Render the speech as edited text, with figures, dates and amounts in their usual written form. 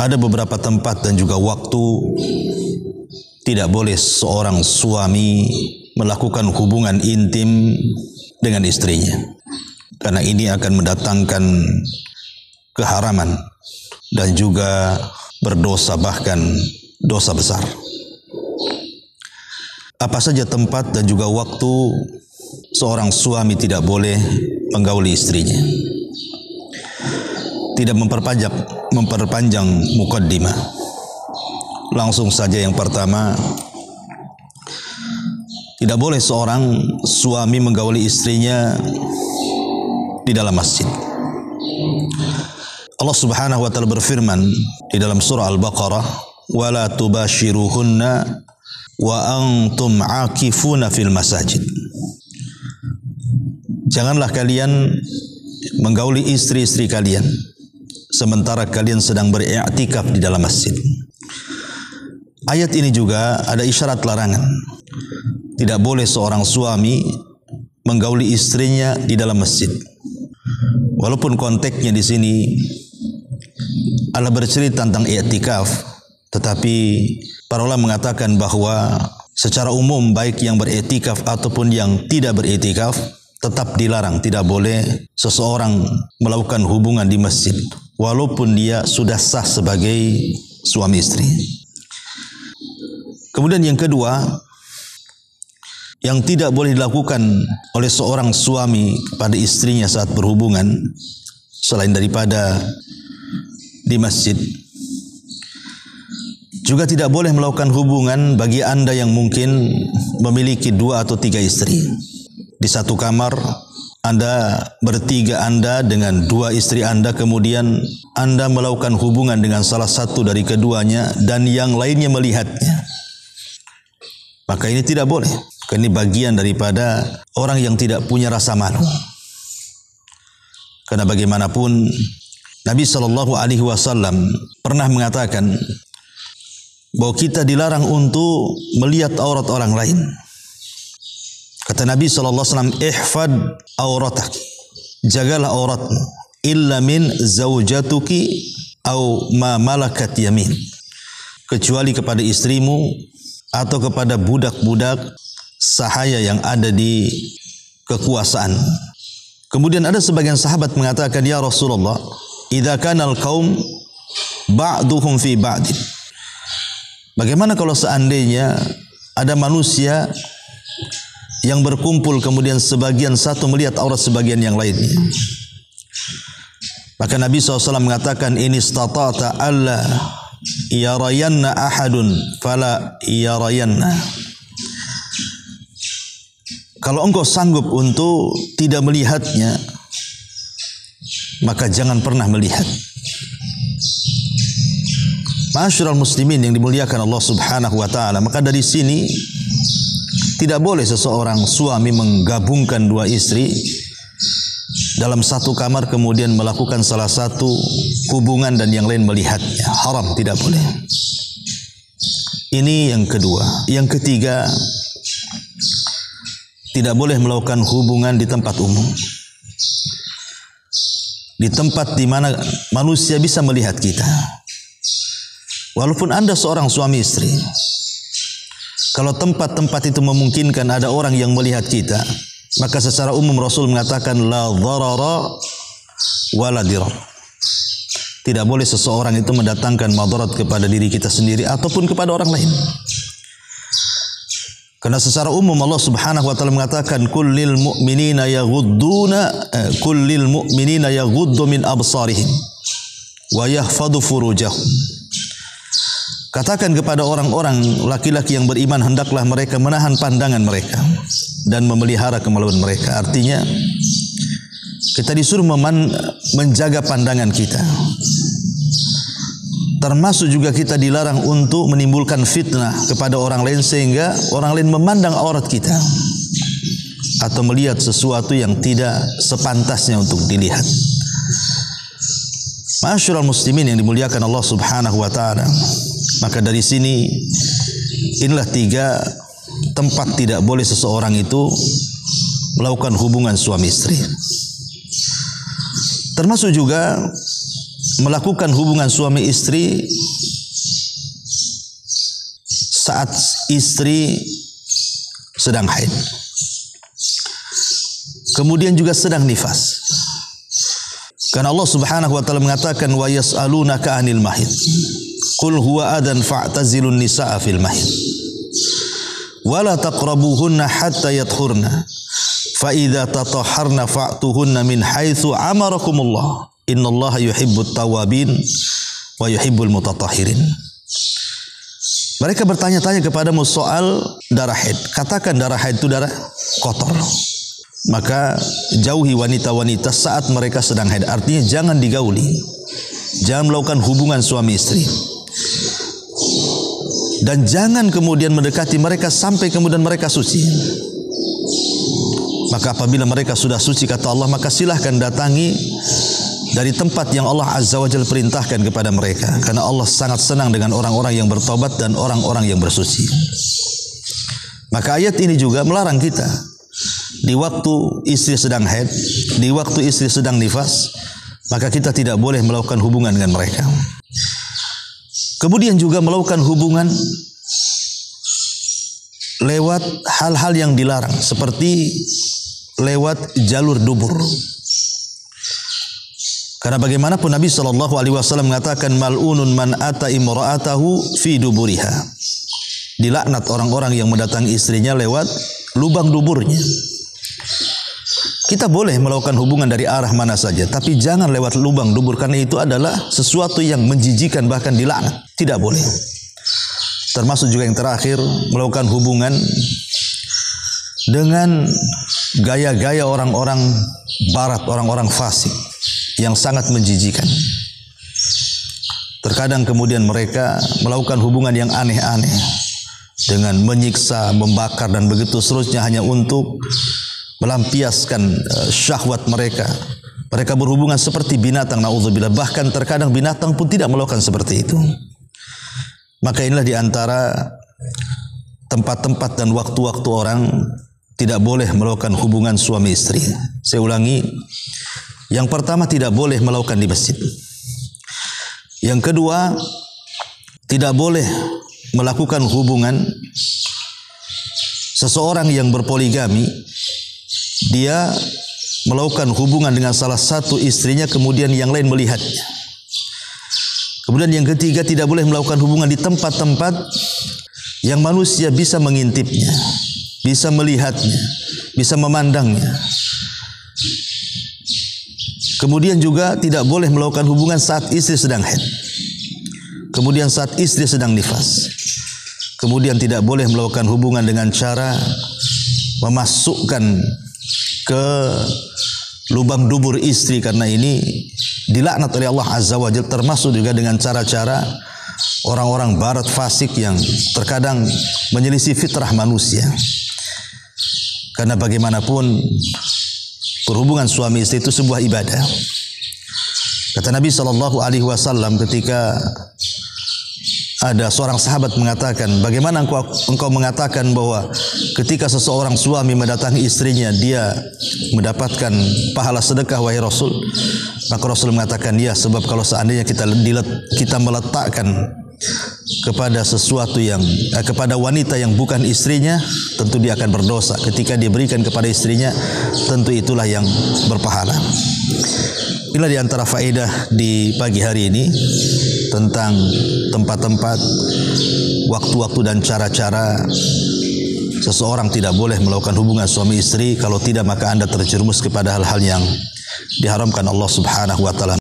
ada beberapa tempat dan juga waktu tidak boleh seorang suami melakukan hubungan intim dengan istrinya, karena ini akan mendatangkan keharaman dan juga berdosa, bahkan dosa besar. Apa saja tempat dan juga waktu seorang suami tidak boleh menggauli istrinya? Tidak memperpanjang mukaddimah. Langsung saja yang pertama, tidak boleh seorang suami menggauli istrinya di dalam masjid. Allah Subhanahu wa taala berfirman di dalam surah Al-Baqarah, "Wala tubashiruhunna wa antum 'akifuna fil masajid." Janganlah kalian menggauli istri-istri kalian sementara kalian sedang beriktikaf di dalam masjid. Ayat ini juga ada isyarat larangan. Tidak boleh seorang suami menggauli istrinya di dalam masjid. Walaupun konteksnya di sini Allah bercerita tentang i'tikaf, tetapi para ulama mengatakan bahwa secara umum baik yang beriktikaf ataupun yang tidak beriktikaf tetap dilarang, tidak boleh seseorang melakukan hubungan di masjid walaupun dia sudah sah sebagai suami istri. Kemudian yang kedua, yang tidak boleh dilakukan oleh seorang suami kepada istrinya saat berhubungan selain daripada di masjid, juga tidak boleh melakukan hubungan bagi Anda yang mungkin memiliki 2 atau 3 istri. Di satu kamar Anda bertiga, Anda dengan 2 istri Anda, kemudian Anda melakukan hubungan dengan salah satu dari keduanya dan yang lainnya melihatnya. Maka ini tidak boleh. Ini bagian daripada orang yang tidak punya rasa malu. Karena bagaimanapun Nabi SAW pernah mengatakan bahwa kita dilarang untuk melihat aurat orang lain. Kata Nabi SAW, "Ihfad auratak." Jagalah auratmu. Illa min zaujatuki au ma malakat yamin. Kecuali kepada istrimu atau kepada budak-budak sahaya yang ada di kekuasaan. Kemudian ada sebagian sahabat mengatakan, "Ya Rasulullah, idza kana al-qaum ba'duhum fi ba'din." Bagaimana kalau seandainya ada manusia yang berkumpul kemudian sebagian satu melihat aurat sebagian yang lainnya? Maka Nabi SAW mengatakan, "In istata'ta alla yarayanna ahadun fala yarayanna." Kalau engkau sanggup untuk tidak melihatnya, maka jangan pernah melihat. Ma'asyiral muslimin yang dimuliakan Allah Subhanahu wa taala, maka dari sini tidak boleh seseorang suami menggabungkan 2 istri dalam satu kamar kemudian melakukan salah satu hubungan dan yang lain melihatnya. Haram, tidak boleh. Ini yang kedua. Yang ketiga, tidak boleh melakukan hubungan di tempat umum. Di tempat di mana manusia bisa melihat kita. Walaupun Anda seorang suami istri, kalau tempat-tempat itu memungkinkan ada orang yang melihat kita, maka secara umum Rasul mengatakan la dharara wala dirar. Tidak boleh seseorang itu mendatangkan madarat kepada diri kita sendiri ataupun kepada orang lain. Karena secara umum Allah Subhanahu wa taala mengatakan kullil mu'minina yaghuddu min absarihim wa yahfadhu furujahum. Katakan kepada orang-orang laki-laki yang beriman, hendaklah mereka menahan pandangan mereka dan memelihara kemaluan mereka. Artinya kita disuruh menjaga pandangan kita. Termasuk juga kita dilarang untuk menimbulkan fitnah kepada orang lain sehingga orang lain memandang aurat kita atau melihat sesuatu yang tidak sepantasnya untuk dilihat. Ma'asyiral muslimin yang dimuliakan Allah Subhanahu wa taala. Maka dari sini inilah 3 tempat tidak boleh seseorang itu melakukan hubungan suami istri. Termasuk juga melakukan hubungan suami istri saat istri sedang haid, kemudian juga sedang nifas. Karena Allah Subhanahu wa taala mengatakan wa yas'alunaka 'anil mahid qul huwa adan fa'tazilun nisaa fil mahid wa la taqrabuhunna hatta yatahurna fa idza tatahharna fa'tuhunna min haitsu amarakumullah innallaha yuhibbut tawwabin wa yuhibbul mutatahhirin. Mereka bertanya-tanya kepadamu soal darah haid. Katakan darah haid itu darah kotor. Maka jauhi wanita-wanita saat mereka sedang haid. Artinya jangan digauli, jangan melakukan hubungan suami istri, dan jangan kemudian mendekati mereka sampai kemudian mereka suci. Maka apabila mereka sudah suci, kata Allah, maka silahkan datangi dari tempat yang Allah Azza wa Jalla perintahkan kepada mereka. Karena Allah sangat senang dengan orang-orang yang bertobat dan orang-orang yang bersuci. Maka ayat ini juga melarang kita di waktu istri sedang haid, di waktu istri sedang nifas, maka kita tidak boleh melakukan hubungan dengan mereka. Kemudian juga melakukan hubungan lewat hal-hal yang dilarang, seperti lewat jalur dubur. Karena bagaimanapun Nabi SAW mengatakan mal'unun man ata imra'atahu fi duburiha. Dilaknat orang-orang yang mendatangi istrinya lewat lubang duburnya. Kita boleh melakukan hubungan dari arah mana saja, tapi jangan lewat lubang dubur, karena itu adalah sesuatu yang menjijikan, bahkan dilaknat. Tidak boleh. Termasuk juga yang terakhir, melakukan hubungan dengan gaya-gaya orang-orang barat, orang-orang fasik yang sangat menjijikan. Terkadang kemudian mereka melakukan hubungan yang aneh-aneh dengan menyiksa, membakar dan begitu seterusnya, hanya untuk melampiaskan syahwat mereka. Mereka berhubungan seperti binatang, naudzubillah. Bahkan terkadang binatang pun tidak melakukan seperti itu. Maka inilah diantara tempat-tempat dan waktu-waktu orang tidak boleh melakukan hubungan suami istri. Saya ulangi, yang pertama tidak boleh melakukan di masjid. Yang kedua, tidak boleh melakukan hubungan seseorang yang berpoligami. Dia melakukan hubungan dengan salah satu istrinya, kemudian yang lain melihatnya. Kemudian yang ketiga, tidak boleh melakukan hubungan di tempat-tempat yang manusia bisa mengintipnya, bisa melihatnya, bisa memandangnya. Kemudian juga tidak boleh melakukan hubungan saat istri sedang haid. Kemudian saat istri sedang nifas. Kemudian tidak boleh melakukan hubungan dengan cara memasukkan ke lubang dubur istri, karena ini dilaknat oleh Allah Azza wa Jalla. Termasuk juga dengan cara-cara orang-orang barat fasik yang terkadang menyelisih fitrah manusia. Karena bagaimanapun berhubungan suami istri itu sebuah ibadah. Kata Nabi SAW ketika ada seorang sahabat mengatakan, bagaimana engkau mengatakan bahwa ketika seseorang suami mendatangi istrinya dia mendapatkan pahala sedekah, wahai Rasul? Maka Rasul mengatakan, ya, sebab kalau seandainya kita meletakkan kepada sesuatu yang kepada wanita yang bukan istrinya, tentu dia akan berdosa. Ketika dia berikan kepada istrinya, tentu itulah yang berpahala. Inilah di antara faedah di pagi hari ini tentang tempat-tempat, waktu-waktu dan cara-cara seseorang tidak boleh melakukan hubungan suami istri. Kalau tidak, maka Anda terjerumus kepada hal-hal yang diharamkan Allah Subhanahu wa taala.